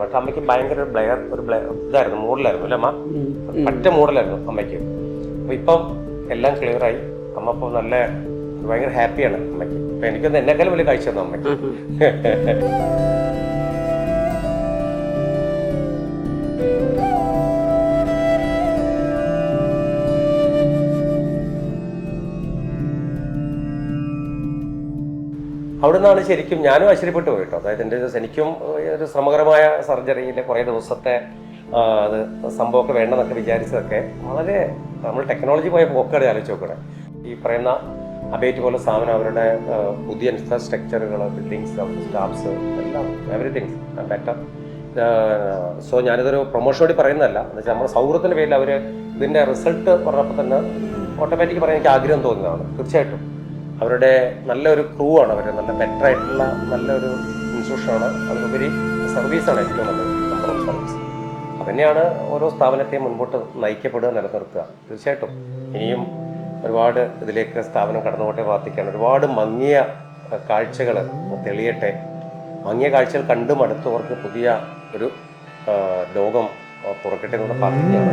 പക്ഷെ അമ്മയ്ക്ക് ഭയങ്കര ഒരു ഇതായിരുന്നു, മൂഡിലായിരുന്നു അല്ലേ അമ്മ? പറ്റ മൂഡിലായിരുന്നു അമ്മയ്ക്ക്. അപ്പൊ ഇപ്പം എല്ലാം ക്ലിയറായി. അമ്മ ഇപ്പം നല്ല ഭയങ്കര ഹാപ്പിയാണ് അമ്മയ്ക്ക്. അപ്പൊ എനിക്കൊന്ന് എന്നെക്കാളും വലിയ കാഴ്ച തന്നു അമ്മയ്ക്ക്. അവിടെ നിന്നാണ് ശരിക്കും ഞാനും ആശ്ചര്യപ്പെട്ടു പോയിട്ടോ. അതായത് എൻ്റെ എനിക്കും ഒരു ശ്രമകരമായ സർജറിയിലെ കുറേ ദിവസത്തെ അത് സംഭവമൊക്കെ വേണ്ടെന്നൊക്കെ വിചാരിച്ചതൊക്കെ വളരെ നമ്മൾ ടെക്നോളജി പോയ പോക്കാണ് ആലോചിച്ച് നോക്കണേ. ഈ പറയുന്ന അബേറ്റ് പോലെ സ്ഥാപനം അവരുടെ പുതിയ ഇൻഫ്രാസ്ട്രക്ചറുകൾ, ബിൽഡിങ്സ്, സ്റ്റാഫ്സ് എല്ലാം എവറിത്തിങ് ബെറ്റർ. സോ ഞാനിതൊരു പ്രൊമോഷൻ വേണ്ടി പറയുന്നതല്ല, എന്ന് വെച്ചാൽ നമ്മുടെ സൗഹൃദത്തിൻ്റെ പേരിൽ അവർ ഇതിൻ്റെ റിസൾട്ട് പറഞ്ഞപ്പോൾ തന്നെ ഓട്ടോമാറ്റിക് പറയാൻ എനിക്ക് ആഗ്രഹം തോന്നുന്നതാണ്. തീർച്ചയായിട്ടും അവരുടെ നല്ലൊരു ക്രൂ ആണ്, അവർ നല്ല ബെറ്റർ ആയിട്ടുള്ള നല്ലൊരു ഇൻസ്റ്റിറ്റ്യൂഷനാണ്. അതിലുപരി സർവീസാണ് ഏറ്റവും നല്ലത്, നമ്പർ ഓഫ് സർവീസ്. അതുതന്നെയാണ് ഓരോ സ്ഥാപനത്തെയും മുൻപോട്ട് നയിക്കപ്പെടുക, നിലനിർത്തുക. തീർച്ചയായിട്ടും ഇനിയും ഒരുപാട് ഇതിലേക്ക് സ്ഥാപനം കടന്നുപോട്ടെ, പ്രാർത്ഥിക്കുകയാണ്. ഒരുപാട് മങ്ങിയ കാഴ്ചകൾ തെളിയട്ടെ. മങ്ങിയ കാഴ്ചകൾ കണ്ടും അടുത്തവർക്ക് പുതിയ ഒരു ലോകം തുറക്കട്ടെ എന്നുള്ള പ്രാർത്ഥനയാണ്.